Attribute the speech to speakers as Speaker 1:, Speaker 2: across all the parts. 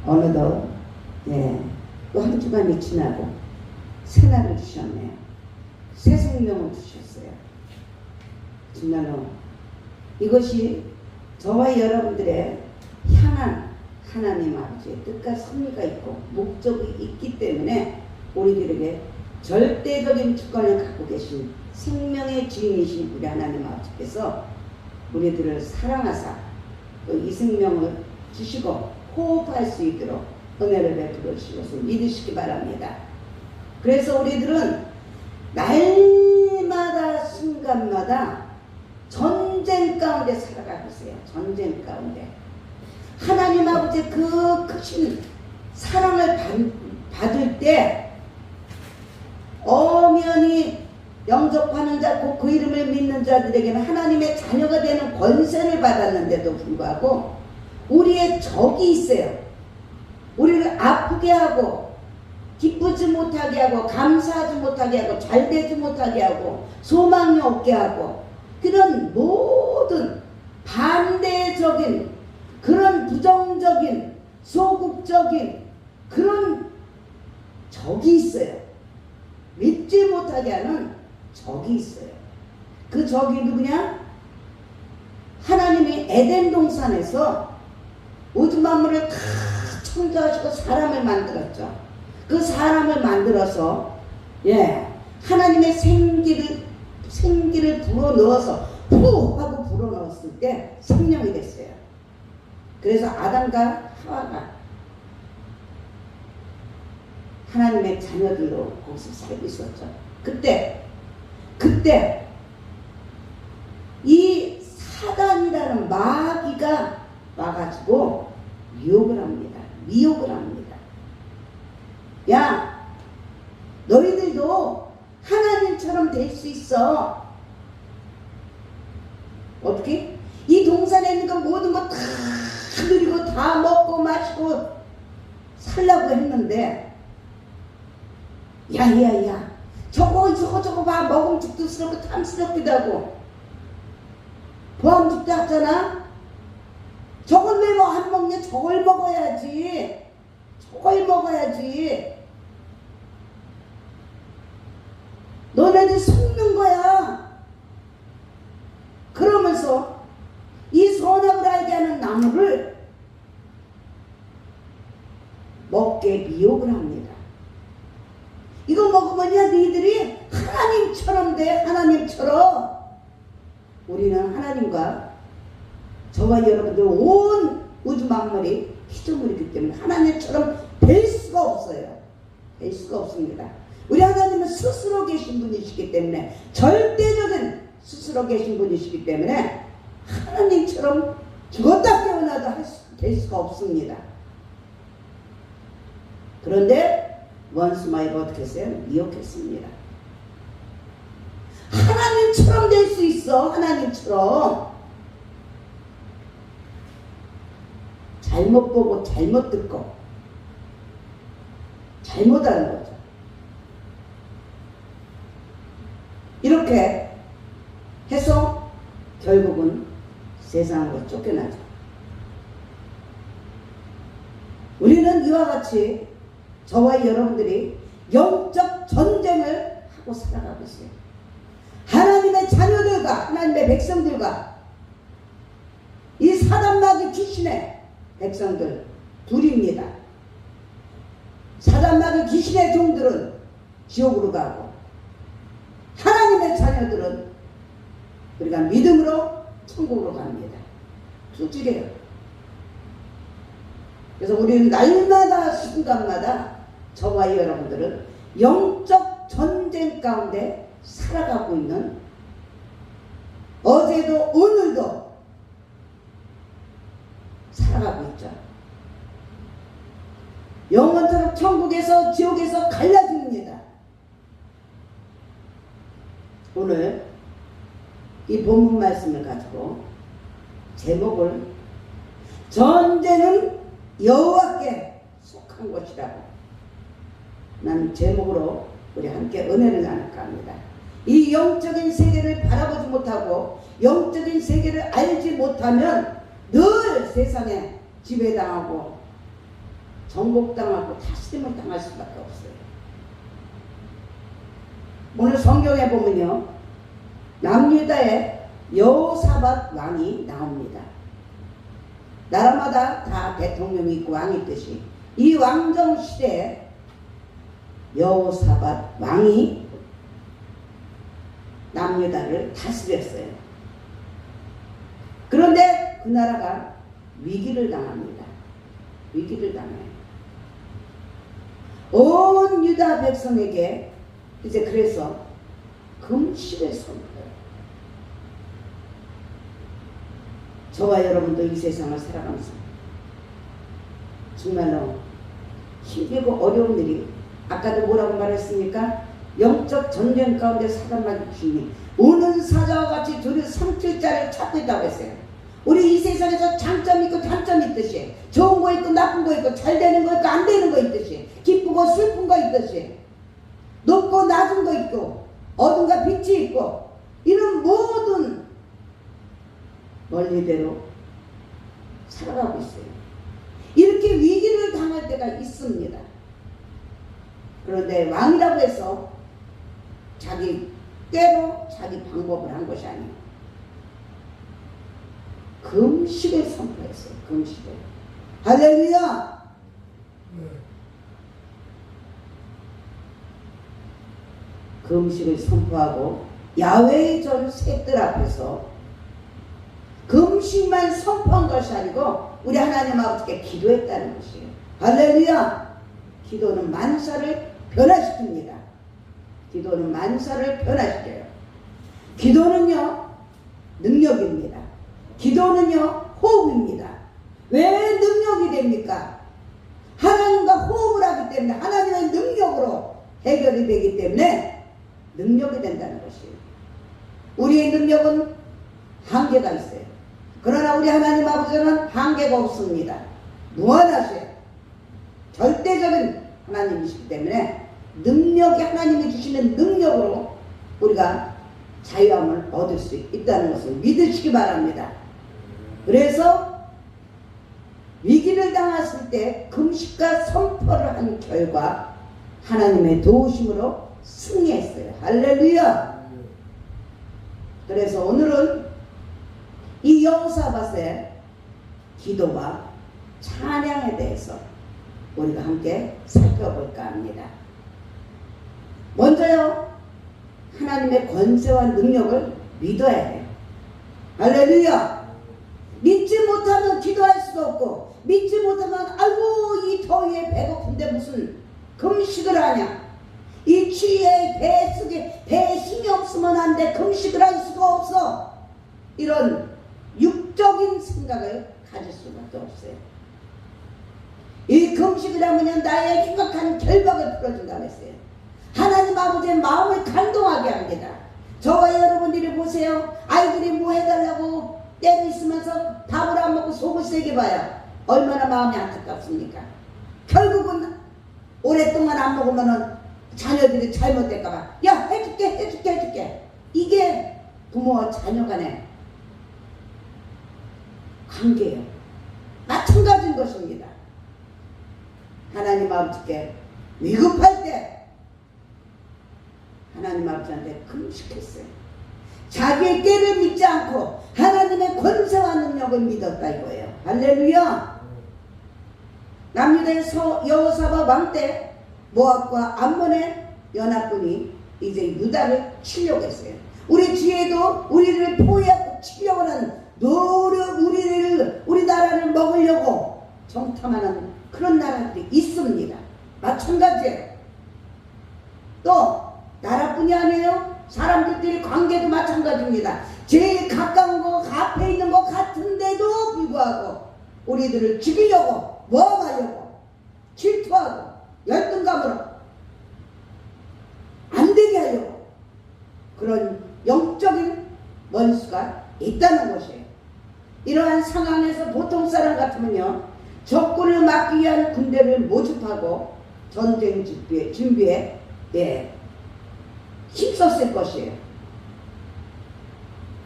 Speaker 1: 어느덧 또 한 주간이 지나고 새날을 주셨네요. 새 생명을 주셨어요. 정말로 이것이 저와 여러분들의 향한 하나님 아버지의 뜻과 섭리가 있고 목적이 있기 때문에 우리들에게 절대적인 주권을 갖고 계신 생명의 주인이신 우리 하나님 아버지께서 우리들을 사랑하사 또 이 생명을 주시고 호흡할 수 있도록 은혜를 베풀어 주신 것을 믿으시기 바랍니다. 그래서 우리들은 날마다 순간마다 전쟁 가운데 살아가고 있어요. 전쟁 가운데 하나님 아버지의 그 크신 사랑을 받을 때 엄연히 영접하는 자, 곧 그 이름을 믿는 자들에게는 하나님의 자녀가 되는 권세를 받았는데도 불구하고 우리의 적이 있어요. 우리를 아프게 하고 기쁘지 못하게 하고 감사하지 못하게 하고 잘되지 못하게 하고 소망이 없게 하고 그런 모든 반대적인 그런 부정적인 소극적인 그런 적이 있어요. 믿지 못하게 하는 적이 있어요. 그 적이 누구냐? 하나님이 에덴 동산에서 우주 만물을 다 창조하시고 사람을 만들었죠. 그 사람을 만들어서 하나님의 생기를 불어넣어서 푸 하고 불어넣었을 때 생명이 됐어요. 그래서 아담과 하와가 하나님의 자녀들로 거기서 살고 있었죠. 그때 이 사단이라는 마귀가 와가지고 미혹을 합니다. 야, 너희들도 하나님처럼 될 수 있어. 어떻게? 이 동산에 있는 거 모든 거 다 누리고 다 먹고 마시고 살라고 했는데 야야야 저거 봐. 먹음직스럽고 탐스럽기도 하고 보암직도 하잖아. 저걸 왜 안 먹냐? 저걸 먹어야지. 너네들 속는 거야. 그러면서 이 선악을 알게 하는 나무를 먹게 미혹을 합니다. 이거 먹으면 너희들이 하나님처럼 돼. 하나님처럼. 우리는 하나님과 저와 여러분들 온 우주 만물이 피조물이기 때문에 하나님처럼 될 수가 없어요. 될 수가 없습니다. 우리 하나님은 스스로 계신 분이시기 때문에 절대적인 스스로 계신 분이시기 때문에 하나님처럼 죽었다 깨어나도 될 수가 없습니다. 그런데 원수 마귀가 어떻게 했어요? 미혹했습니다. 하나님처럼 될 수 있어. 하나님처럼. 잘못 보고 잘못 듣고 잘못하는 거죠. 이렇게 해서 결국은 세상으로 쫓겨나죠. 우리는 이와 같이 저와 여러분들이 영적 전쟁을 하고 살아가고 있어요. 하나님의 자녀들과 하나님의 백성들과 이 사단마귀 귀신의 백성들 둘입니다. 사단마귀 귀신의 종들은 지옥으로 가고 하나님의 자녀들은 우리가 믿음으로 천국으로 갑니다. 두 줄이에요. 그래서 우리는 날마다 순간마다 저와 여러분들은 영적 전쟁 가운데 살아가고 있는 어제도 오늘도 살아가고 있죠. 영원토록 천국에서 지옥에서 갈라집니다. 오늘 이 본문 말씀을 가지고 제목을 전쟁은 여호와께 속한 것이라고 난 제목으로 우리 함께 은혜를 나눌까 합니다. 이 영적인 세계를 바라보지 못하고 영적인 세계를 알지 못하면 늘 세상에 지배당하고 정복당하고 다스림을 당할 수밖에 없어요. 오늘 성경에 보면요, 남유다의 여호사밧 왕이 나옵니다. 나라마다 다 대통령이 있고 왕이 있듯이 이 왕정 시대에 여호사밧 왕이 남유다를 다스렸어요. 그런데 그 나라가 위기를 당합니다. 위기를 당해요. 온 유다 백성에게 이제 그래서 금식을 선포해요. 저와 여러분도 이 세상을 살아가면서 정말로 힘들고 어려운 일이, 아까도 뭐라고 말했습니까? 영적 전쟁 가운데 사단마귀 귀신이 우는 사자와 같이 둘이 삼킬 자를 찾고 있다고 했어요. 우리 이 세상에서 장점이 있고 단점이 있듯이, 좋은 거 있고 나쁜 거 있고, 잘 되는 거 있고 안 되는 거 있듯이, 기쁘고 슬픈 거 있듯이, 높고 낮은 거 있고 어둠과 빛이 있고, 이런 모든 원리대로 살아가고 있어요. 이렇게 위기를 당할 때가 있습니다. 그런데 왕이라고 해서 자기 때로 자기 방법을 한 것이 아니에요. 금식을 선포했어요. 금식을. 할렐루야! 금식을 선포하고 야훼의 전 셋들 앞에서 금식만 선포한 것이 아니고 우리 하나님 아버지께 기도했다는 것이에요. 할렐루야! 기도는 만사를 변화시킵니다. 기도는 만사를 변화시켜요. 기도는요, 능력입니다. 기도는요, 호흡입니다. 왜 능력이 됩니까? 하나님과 호흡을 하기 때문에, 하나님의 능력으로 해결이 되기 때문에 능력이 된다는 것이에요. 우리의 능력은 한계가 있어요. 그러나 우리 하나님 아버지는 한계가 없습니다. 무한하세요. 절대적인 하나님이시기 때문에 능력이, 하나님이 주시는 능력으로 우리가 자유함을 얻을 수 있다는 것을 믿으시기 바랍니다. 그래서 위기를 당했을 때 금식과 선포를 한 결과 하나님의 도우심으로 승리했어요. 할렐루야! 그래서 오늘은 이 여호사밧의 기도와 찬양에 대해서 우리가 함께 살펴볼까 합니다. 먼저요, 하나님의 권세와 능력을 믿어야 해요. 할렐루야! 믿지 못하면 기도할 수도 없고, 믿지 못하면 아이고 이 더위에 배고픈데 무슨 금식을 하냐, 이 추위에 배에 힘이 없으면 안 돼, 금식을 할 수가 없어, 이런 육적인 생각을 가질 수밖에 없어요. 이 금식을 하면 나의 심각한 결박을 풀어준다고 했어요. 하나님 아버지의 마음을 감동하게 합니다. 저와 여러분들이 보세요. 아이들이 뭐 해달라고 때를 있으면서 밥을 안 먹고 속을 세게 봐요. 얼마나 마음이 안타깝습니까? 결국은 오랫동안 안 먹으면 자녀들이 잘못될까봐 야 해줄게. 이게 부모와 자녀 간의 관계예요. 마찬가지인 것입니다. 하나님 아버지께 위급할 때 하나님 아버지한테 금식했어요. 자기의 깨를 믿지 않고 하나님의 권세와 능력을 믿었다 이거예요. 할렐루야! 남유다의 여호사밧 왕 때 모압과 암몬의 연합군이 이제 유다를 치려고 했어요. 우리 뒤에도 우리를 포위하고 치려고 하는 우리 나라를 먹으려고 정탐하는 그런 나라들이 있습니다. 마찬가지예요. 또 나라뿐이 아니에요. 사람들끼리 관계도 마찬가지입니다. 제일 가까운 거 앞에 있는 것 같은데도 불구하고 우리들을 죽이려고, 모함하려고, 질투하고 열등감으로 안 되게 하려고 그런 영적인 원수가 있다는 것이에요. 이러한 상황에서 보통 사람 같으면요, 적군을 막기 위한 군대를 모집하고 전쟁 준비에 힘썼을 것이에요.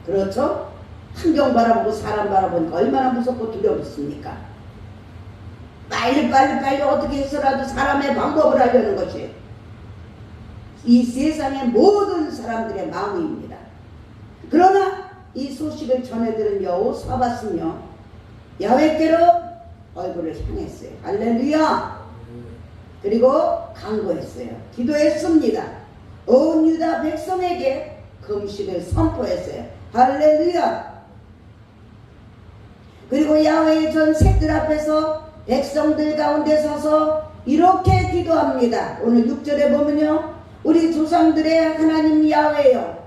Speaker 1: 그렇죠? 환경 바라보고 사람 바라보니까 얼마나 무섭고 두렵습니까? 빨리 어떻게 해서라도 사람의 방법을 하려는 것이 이 세상의 모든 사람들의 마음입니다. 그러나 이 소식을 전해들은 여호사밧은요 야훼께로 얼굴을 향했어요. 할렐루야. 그리고 간구했어요. 기도했습니다. 온 유다 백성에게 금식을 선포했어요. 할렐루야. 그리고 야훼의 전 색들 앞에서 백성들 가운데 서서 이렇게 기도합니다. 오늘 6절에 보면요, 우리 조상들의 하나님 야훼여,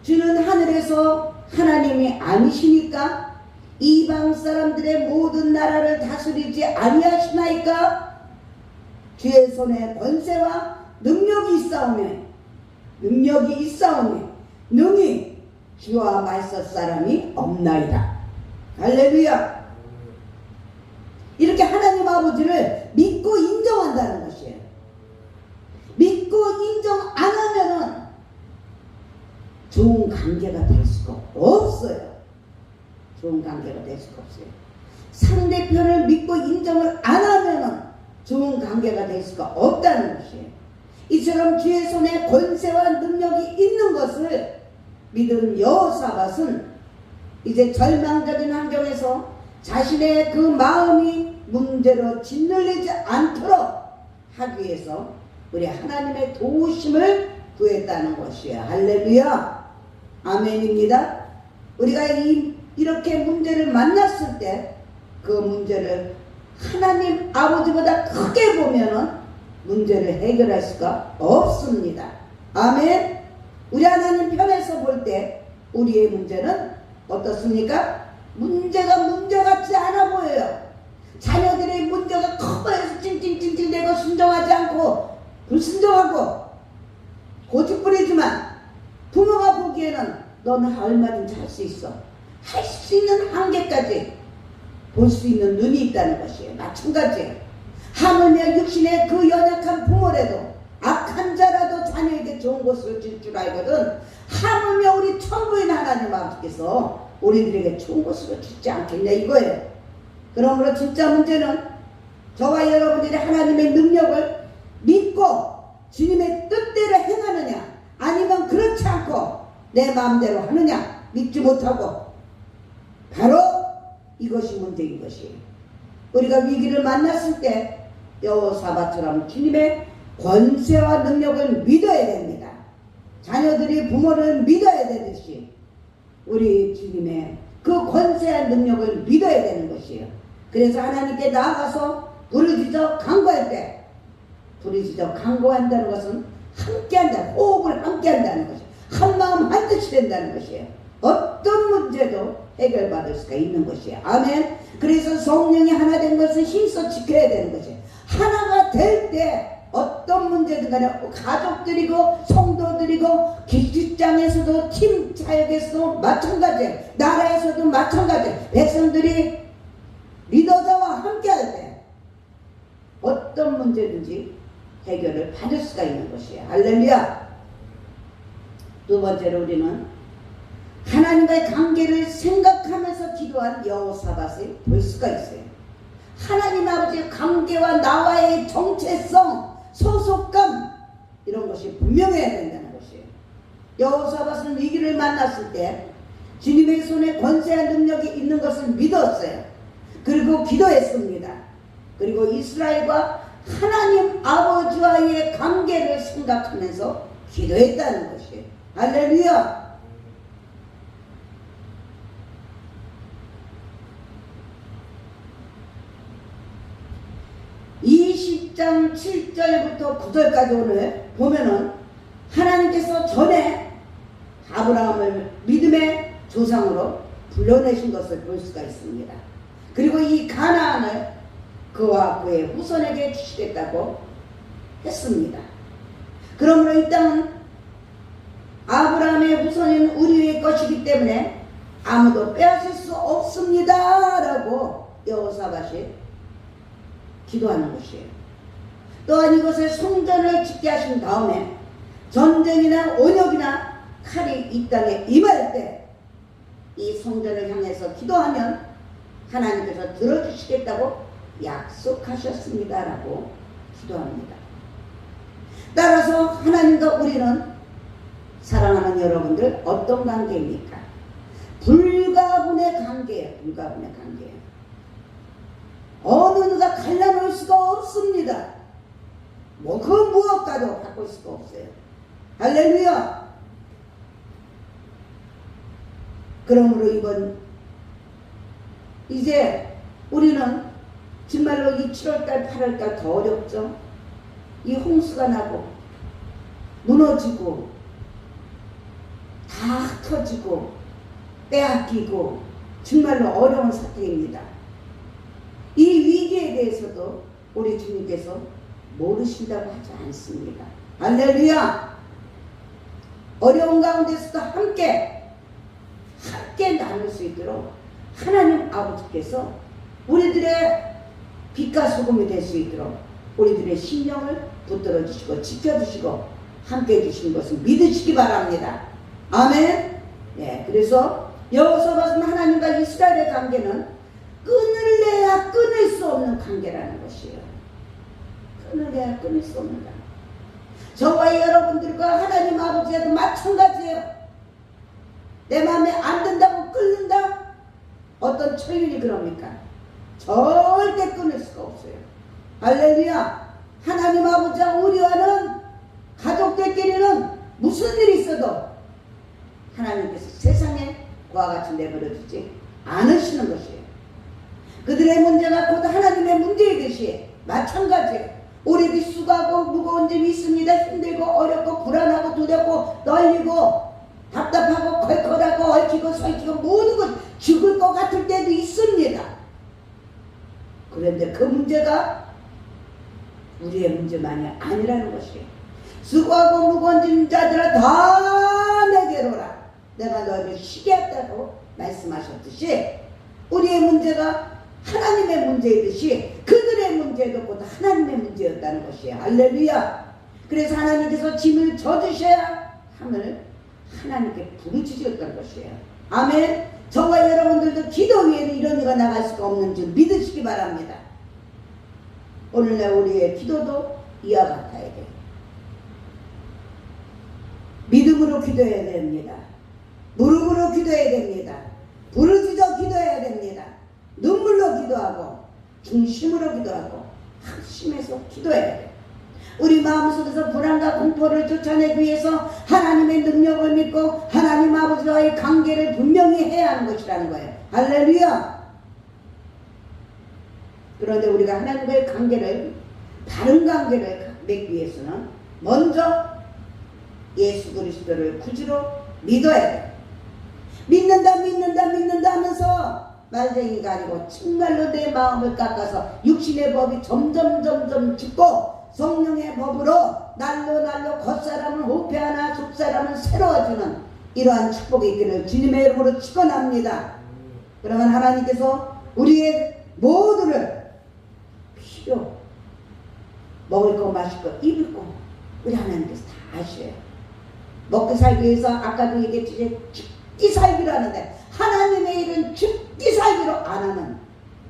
Speaker 1: 주는 하늘에서 하나님이 아니시니까 이방 사람들의 모든 나라를 다스리지 아니하시나이까? 주의 손에 권세와 능력이 있사오며 능히 주와 맞설 사람이 없나이다. 할렐루야. 이렇게 하나님 아버지를 믿고 인정한다는 것이에요. 믿고 인정 안 하면은 좋은 관계가 될 수가 없어요. 좋은 관계가 될 수가 없어요. 상대편을 믿고 인정을 안 하면은 좋은 관계가 될 수가 없다는 것이에요. 이처럼 주의 손에 권세와 능력이 있는 것을 믿은 여호사밧은 이제 절망적인 환경에서 자신의 그 마음이 문제로 짓눌리지 않도록 하기 위해서 우리 하나님의 도우심을 구했다는 것이에요. 할렐루야. 아멘입니다. 우리가 이렇게 문제를 만났을 때 그 문제를 하나님 아버지보다 크게 보면은 문제를 해결할 수가 없습니다. 아멘. 우리 하나님 편에서 볼 때 우리의 문제는 어떻습니까? 문제가 같지 않아 보여요. 자녀들의 문제가 커서 찡찡찡찡대고 순종하지 않고 불순종하고 고집부리지만 부모가 보기에는 너는 얼마든지 할 수 있어. 할 수 있는 한계까지 볼 수 있는 눈이 있다는 것이에요. 마찬가지예요. 하물며 육신의 그 연약한 부모라도 악한 자라도 자녀에게 좋은 것을 줄 줄 알거든 하물며 우리 천부인 하나님 아버지께서 우리들에게 좋은 것으로 주지 않겠냐 이거예요. 그러므로 진짜 문제는 저와 여러분들이 하나님의 능력을 믿고 주님의 뜻대로 행하느냐 아니면 그렇지 않고 내 마음대로 하느냐 믿지 못하고 바로 이것이 문제인 것이에요. 우리가 위기를 만났을 때 여호사밧처럼 주님의 권세와 능력을 믿어야 됩니다. 자녀들이 부모를 믿어야 되듯이 우리 주님의 그 권세와 능력을 믿어야 되는 것이에요. 그래서 하나님께 나아가서 부르짖어 간구한다는 것은 함께한다, 호흡을 함께한다는 것이에요. 한마음 한뜻이 된다는 것이에요. 어떤 문제도 해결받을 수가 있는 것이에요. 아멘. 그래서 성령이 하나 된 것을 힘써 지켜야 되는 것이에요. 하나가 될 때 어떤 문제든 간에 가족들이고 성도들이고 직장에서도 팀 사역에서도 마찬가지예요. 나라에서도 마찬가지예요. 백성들이 리더자와 함께할 때 어떤 문제든지 해결을 받을 수가 있는 것이에요. 할렐루야. 두 번째로 우리는 하나님과의 관계를 생각하면서 기도한 여호사밧을 볼 수가 있어요. 하나님 아버지의 관계와 나와의 정체성, 소속감 이런 것이 분명해야 된다는 것이에요. 여호사밧은 위기를 만났을 때 주님의 손에 권세와 능력이 있는 것을 믿었어요. 그리고 기도했습니다. 그리고 이스라엘과 하나님 아버지와의 관계를 생각하면서 기도했다는 것이에요. 할렐루야. 20장 7절부터 9절까지 오늘 보면은 하나님께서 전에 아브라함을 믿음의 조상으로 불러내신 것을 볼 수가 있습니다. 그리고 이 가나안을 그와 그의 후손에게 주시겠다고 했습니다. 그러므로 이 땅은 아브라함의 후손인 우리의 것이기 때문에 아무도 빼앗을 수 없습니다 라고 여호사밧이 기도하는 것이에요. 또한 이것을 성전을 짓게 하신 다음에 전쟁이나 원역이나 칼이 이 땅에 임할 때 이 성전을 향해서 기도하면 하나님께서 들어주시겠다고 약속하셨습니다라고 기도합니다. 따라서 하나님과 우리는 사랑하는 여러분들 어떤 관계입니까? 불가분의 관계예요. 불가분의 관계예요. 어느 누가 갈라놓을 수가 없습니다. 뭐 그 무엇과도 바꿀 수가 없어요. 할렐루야. 그러므로 이제 우리는 정말로 이 7월달 8월달 더 어렵죠. 이 홍수가 나고 무너지고 다 흩어지고 빼앗기고 정말로 어려운 사태입니다. 이 위기에 대해서도 우리 주님께서 모르신다고 하지 않습니다. 할렐루야. 어려운 가운데서도 함께 나눌 수 있도록 하나님 아버지께서 우리들의 빛과 소금이 될 수 있도록 우리들의 심령을 붙들어 주시고 지켜주시고 함께 해주시는 것을 믿으시기 바랍니다. 아멘. 네, 그래서 여호사밧은 하나님과 이스라엘의 관계는 끊을래야 끊을 수 없는 관계라는 것이에요. 끊을래야 끊을 수 없는 관계. 저와 여러분들과 하나님 아버지와도 마찬가지예요. 내 마음에 안 든다고 끊는다? 어떤 천륜이 그럽니까? 절대 끊을 수가 없어요. 할렐루야. 하나님 아버지와 우리와는 가족들끼리는 무슨 일이 있어도 하나님께서 세상에 그와 같이 내버려두지 않으시는 것이에요. 그들의 문제가 곧 하나님의 문제이듯이 마찬가지예요. 우리들이 수고하고 무거운 점이 있습니다. 힘들고 어렵고 불안하고 두렵고 떨리고 답답하고 컬컬하고 얽히고 설키고 모든 것 죽을 것 같을 때도 있습니다. 그런데 그 문제가 우리의 문제만이 아니라는 것이에요. 수고하고 무거운 짐 자들아 다 내게로 오라. 내가 너희를 쉬게 했다고 말씀하셨듯이 우리의 문제가 하나님의 문제이듯이 그들의 문제도 곧 하나님의 문제였다는 것이에요. 할렐루야. 그래서 하나님께서 짐을 져주셔야 함을 하나님께 부르짖었던 것이에요. 아멘. 저와 여러분들도 기도 위에는 이런 일가 나갈 수가 없는 줄 믿으시기 바랍니다. 오늘날 우리의 기도도 이와 같아야 돼요. 믿음으로 기도해야 됩니다. 무릎으로 기도해야 됩니다. 부르짖어 기도해야 됩니다. 눈물로 기도하고 중심으로 기도하고 합심해서 기도해야 돼요. 우리 마음속에서 불안과 공포를 쫓아내기 위해서 하나님의 능력을 믿고 하나님 아버지와의 관계를 분명히 해야 하는 것이라는 거예요. 할렐루야. 그런데 우리가 하나님과의 관계를 바른 관계를 맺기 위해서는 먼저 예수 그리스도를 구주로 믿어야 돼요. 믿는다 하면서 말쟁이가 아니고 정말로 내 마음을 깎아서 육신의 법이 점점 죽고 성령의 법으로 날로 겉사람은 후패하나 속사람은 새로워지는 이러한 축복이 있기를 주님의 이름으로 축원합니다. 그러면 하나님께서 우리의 모두를 필요 먹을 거 마실 거 입을 거 우리 하나님께서 다 아셔요. 먹고 살기 위해서 아까도 얘기했지 죽기 살기로 하는데 하나님의 일은 죽기 살기로 안 하는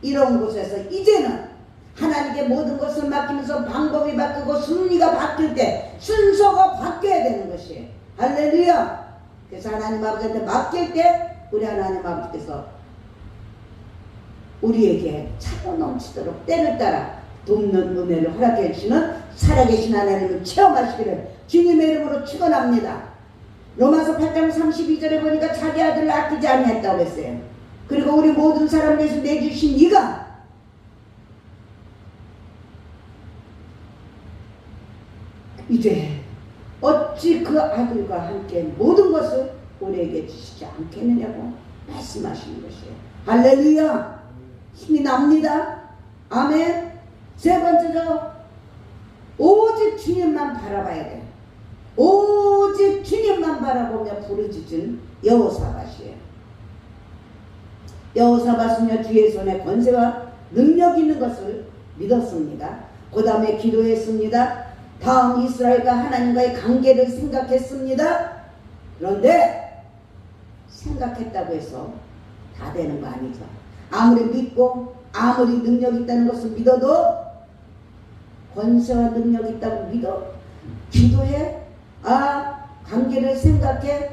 Speaker 1: 이런 곳에서 이제는 하나님께 모든 것을 맡기면서 방법이 바뀌고 순리가 바뀔 때 순서가 바뀌어야 되는 것이에요. 할렐루야. 그래서 하나님 아버지한테 맡길 때 우리 하나님 아버지께서 우리에게 차고 넘치도록 때를 따라 돕는 은혜를 허락해 주시는 살아계신 하나님을 체험하시기를 주님의 이름으로 축원합니다. 로마서 8장 32절에 보니까 자기 아들을 아끼지 아니했다고 했어요. 그리고 우리 모든 사람을 위해서 내주신 이가 이제 어찌 그 아들과 함께 모든 것을 우리에게 주시지 않겠느냐고 말씀하시는 것이에요. 할렐루야. 힘이 납니다. 아멘. 세 번째로 오직 주님만 바라봐야 돼요. 오직 주님만 바라보며 부르짖은 여호사밧이에요. 여호사밧은요 주의 손에 권세와 능력이 있는 것을 믿었습니다. 그 다음에 기도했습니다. 다음 이스라엘과 하나님과의 관계를 생각했습니다. 그런데 생각했다고 해서 다 되는 거 아니죠. 아무리 믿고 아무리 능력 있다는 것을 믿어도 권세와 능력 있다고 믿어? 기도해? 관계를 생각해?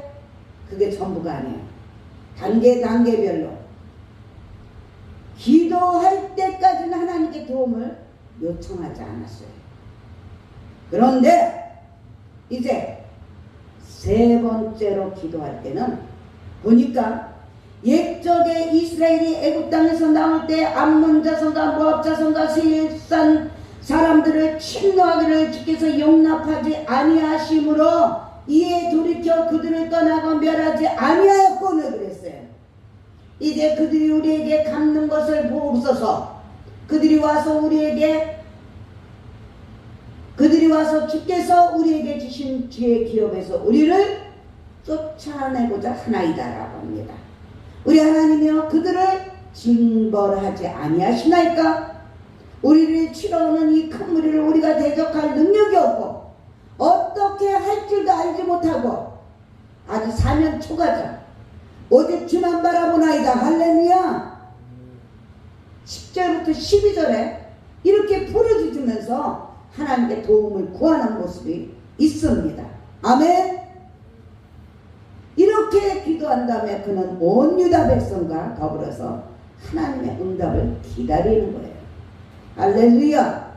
Speaker 1: 그게 전부가 아니에요. 단계별로 기도할 때까지는 하나님께 도움을 요청하지 않았어요. 그런데 이제 세 번째로 기도할 때는 보니까 옛적에 이스라엘이 애굽 땅에서 나올 때 암몬 자손과 모압 자손과 세일산 사람들을 침노하기를 주께서 용납하지 아니하심으로 이에 돌이켜 그들을 떠나고 멸하지 아니하였거늘 그랬어요. 이제 그들이 우리에게 갚는 것을 보옵소서. 그들이 와서 주께서 우리에게 주신 지혜 기업에서 우리를 쫓아내고자 하나이다 라고 합니다. 우리 하나님이여 그들을 징벌하지 아니하시나이까? 우리를 치러오는 이 큰 무리를 우리가 대적할 능력이 없고 어떻게 할 줄도 알지 못하고 아주 사면 초가자 오직 주만 바라보나이다. 할렐루야. 10절부터 12절에 이렇게 부르짖으면서 하나님께 도움을 구하는 모습이 있습니다. 아멘. 이렇게 기도한 다음에 그는 온 유다 백성과 더불어서 하나님의 응답을 기다리는 거예요. 할렐루야.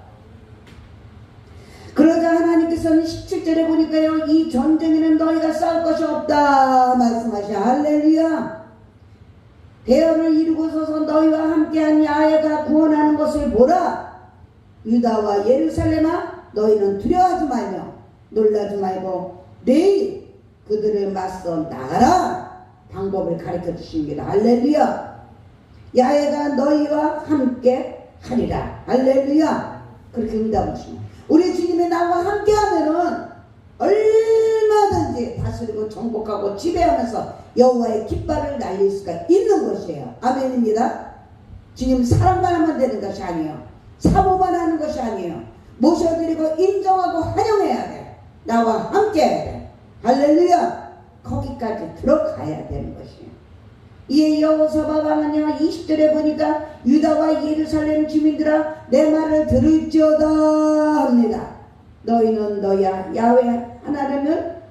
Speaker 1: 그러자 하나님께서는 17절에 보니까요, 이 전쟁에는 너희가 싸울 것이 없다 말씀하셔. 할렐루야. 대열을 이루고 서서 너희와 함께한 야훼가 구원하는 것을 보라. 유다와 예루살렘아 너희는 두려워하지 말며 놀라지 말고 내일 그들을 맞서 나가라. 방법을 가르쳐 주십니다. 할렐루야. 야훼가 너희와 함께 하리라. 할렐루야. 그렇게 응답하십니다. 우리 주님이 나와 함께 하면은 얼마든지 다스리고 정복하고 지배하면서 여호와의 깃발을 날릴 수가 있는 것이에요. 아멘입니다. 주님 사랑만 하면 되는 것이 아니에요. 사모만 하는 것이 아니에요. 모셔드리고 인정하고 환영해야 돼. 나와 함께 해야 돼. 할렐루야. 거기까지 들어가야 되는 것이에요. 이에 여호사밧 왕은요 20절에 보니까 유다와 예루살렘 주민들아 내 말을 들을지어다 합니다. 너희는 너야 야훼 하나님을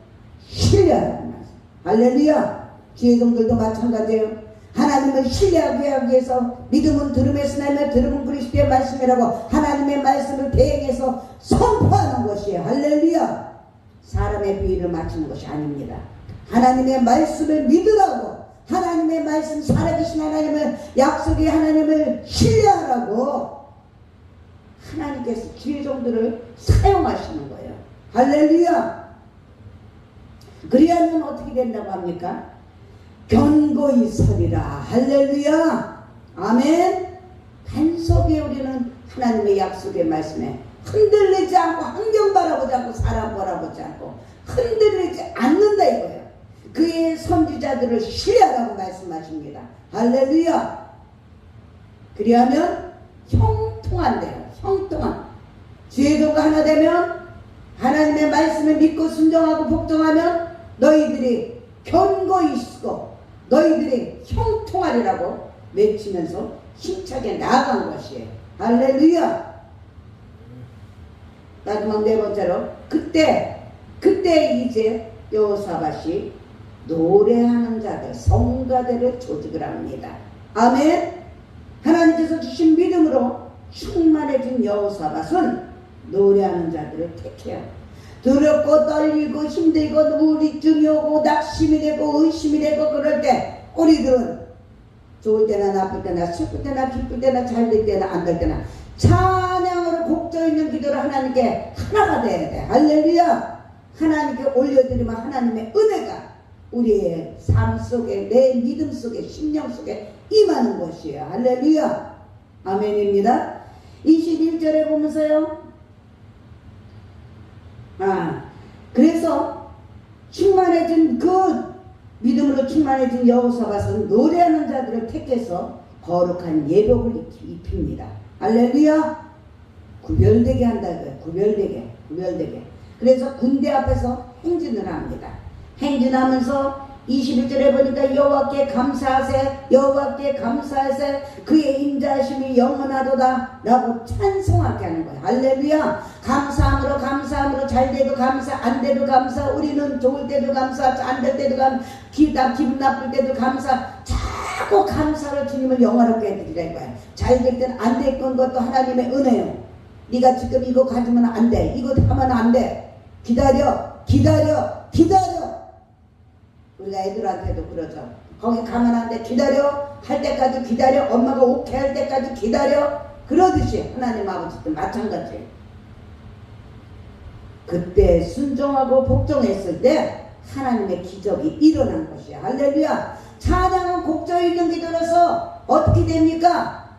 Speaker 1: 신뢰하라는 말씀. 할렐루야. 지혜종들도 마찬가지예요. 하나님을 신뢰하기 위해서 믿음은 들음에서 나며 들음은 그리스도의 말씀이라고 하나님의 말씀을 대행해서 선포하는 것이에요. 할렐루야. 사람의 비위를 맞추는 것이 아닙니다. 하나님의 말씀을 믿으라고, 하나님의 말씀 살아계신 하나님을, 약속의 하나님을 신뢰하라고 하나님께서 지혜종들을 사용하시는 거예요. 할렐루야. 그리하면 어떻게 된다고 합니까? 견고히 서리라. 할렐루야. 아멘. 단속에 우리는 하나님의 약속의 말씀에 흔들리지 않고 환경 바라보지 않고 사람 바라보지 않고 흔들리지 않는다 이거예요. 그의 선지자들을 신뢰하라고 말씀하십니다. 할렐루야. 그리하면 형통한대요. 형통한. 지혜도가 하나 되면 하나님의 말씀을 믿고 순종하고 복종하면 너희들이 견고히 서고 너희들이 형통하리라고 외치면서 힘차게 나아간 것이에요. 할렐루야. 마지막 네 번째로 그때 이제 여호사밧이 노래하는 자들, 성가대를 조직을 합니다. 아멘. 하나님께서 주신 믿음으로 충만해진 여호사밧은 노래하는 자들을 택해요. 두렵고 떨리고 힘들고 우울증이 오고 낙심이 되고 의심이 되고 그럴 때 우리들은 좋을 때나 나쁠 때나 슬플 때나 기쁠 때나 잘 될 때나 안 될 때나 찬양으로 곡조 있는 기도를 하나님께 하나가 돼야 돼. 할렐루야. 하나님께 올려드리면 하나님의 은혜가 우리의 삶 속에, 내 믿음 속에, 심령 속에 임하는 것이에요. 할렐루야. 아멘입니다. 21절에 보면서요, 그래서 충만해진 그 믿음으로 충만해진 여호사밧은 노래하는 자들을 택해서 거룩한 예복을 입힙니다. 할렐루야. 구별되게 한다고요. 구별되게. 그래서 군대 앞에서 행진을 합니다. 행진하면서 21절에 보니까 여호와께 감사하세 여호와께 감사하세 그의 인자하심이 영원하도다 라고 찬송하게 하는 거야. 할렐루야. 감사함으로 잘돼도 감사 안돼도 감사 우리는 좋을 때도 감사 안될 때도 감사 기분 나쁠 때도 감사 자꾸 감사로 주님을 영화롭게 해드리라는 거야. 잘될 때는 안 될 건 것도 하나님의 은혜요. 네가 지금 이거 가지면 안돼 이거 하면 안돼 기다려 우리가 애들한테도 그러죠. 거기 가면 안 돼. 기다려. 할 때까지 기다려. 엄마가 오케이 할 때까지 기다려. 그러듯이 하나님 아버지도 마찬가지예요. 그때 순종하고 복종했을 때 하나님의 기적이 일어난 것이야. 할렐루야. 찬양은 곡조 있는 기도로서 어떻게 됩니까?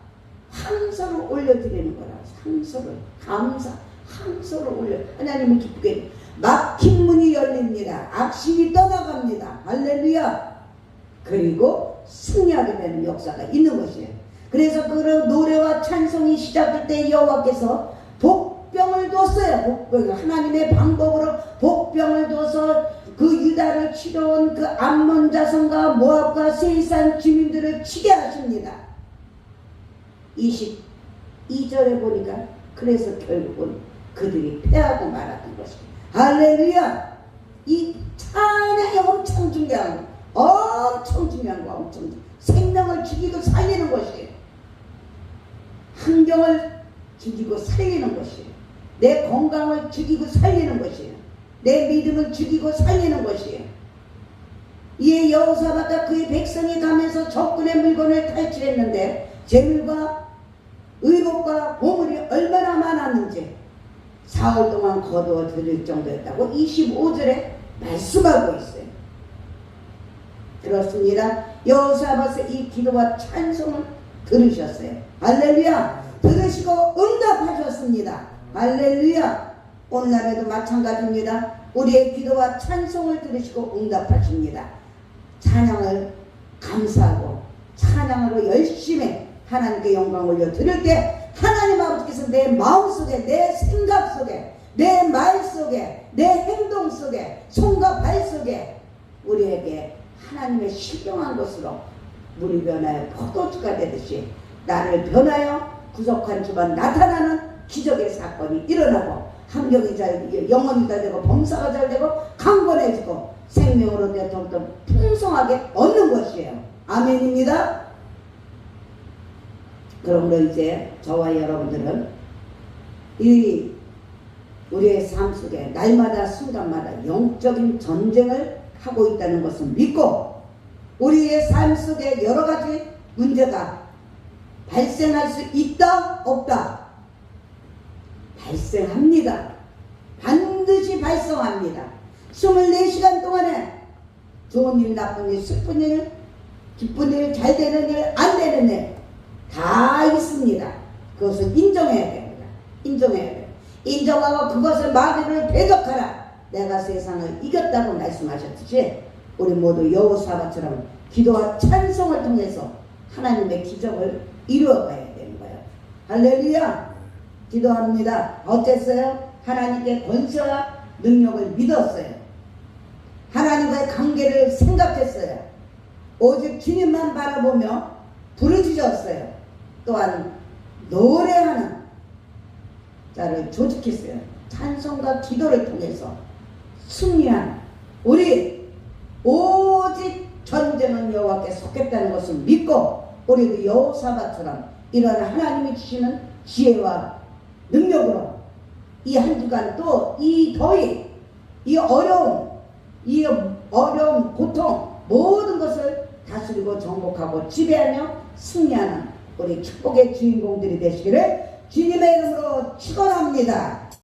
Speaker 1: 항소를 올려드리는 거라. 항소를 감사 항소를 올려 하나님을 기쁘게 해요. 막힌 문이 열립니다. 악신이 떠나갑니다. 할렐루야. 그리고 승리하게 되는 역사가 있는 것이에요. 그래서 그 노래와 찬송이 시작될 때 여호와께서 복병을 뒀어요. 복병 하나님의 방법으로 복병을 둬서 그 유다를 치러온 그 암몬 자손과 모압과 세이산 주민들을 치게 하십니다. 22절에 보니까 그래서 결국은 그들이 패하고 말았던 것입니다. 할렐루야. 이 찬양이 엄청 중요한 거 엄청 중요한 거 엄청 생명을 죽이고 살리는 것이에요. 환경을 죽이고 살리는 것이에요. 내 건강을 죽이고 살리는 것이에요. 내 믿음을 죽이고 살리는 것이에요. 이에 여호사밧과 그의 백성이 가면서 적군의 물건을 탈취했는데 재물과 의복과 보물이 얼마나 많았는지 사흘 동안 거두어 들일 정도였다고 25절에 말씀하고 있어요. 들었습니다. 여호사밧의 이 기도와 찬송을 들으셨어요. 할렐루야. 들으시고 응답하셨습니다. 할렐루야. 오늘날에도 마찬가지입니다. 우리의 기도와 찬송을 들으시고 응답하십니다. 찬양을 감사하고 찬양으로 열심히 하나님께 영광 올려 드릴 때 하나님 아버지께서 내 마음속에 내 생각 속에 내 말 속에 내 행동 속에 손과 발 속에 우리에게 하나님의 신령한 것으로 물이 변하여 포도주가 되듯이 나를 변하여 구속한 주가 나타나는 기적의 사건이 일어나고 환경이 잘 되고 영혼이 잘 되고 범사가 잘 되고 강건해지고 생명으로 내 더욱더 풍성하게 얻는 것이에요. 아멘입니다. 그러므로 이제 저와 여러분들은 이 우리의 삶 속에 날마다 순간마다 영적인 전쟁을 하고 있다는 것을 믿고 우리의 삶 속에 여러 가지 문제가 발생할 수 있다 없다 발생합니다. 반드시 발생합니다. 24시간 동안에 좋은 일 나쁜 일 슬픈 일 기쁜 일 잘 되는 일 안 되는 일 다 있습니다. 그것을 인정해야 됩니다. 인정해야 돼요. 인정하고 그것을 마귀를 대적하라. 내가 세상을 이겼다고 말씀하셨듯이 우리 모두 여호사밧처럼 기도와 찬송을 통해서 하나님의 기적을 이루어가야 되는 거예요. 할렐루야. 기도합니다. 어땠어요? 하나님께 권세와 능력을 믿었어요. 하나님과의 관계를 생각했어요. 오직 주님만 바라보며 부르짖었어요. 또한 노래하는 자를 조직했어요. 찬송과 기도를 통해서 승리한 우리 오직 전쟁은 여호와께 속했다는 것을 믿고 우리도 여호사밧처럼 이런 하나님이 주시는 지혜와 능력으로 이 한 주간 또 이 더위 이 어려움 고통 모든 것을 다스리고 정복하고 지배하며 승리하는 우리 축복의 주인공들이 되시기를 주님의 이름으로 축원합니다.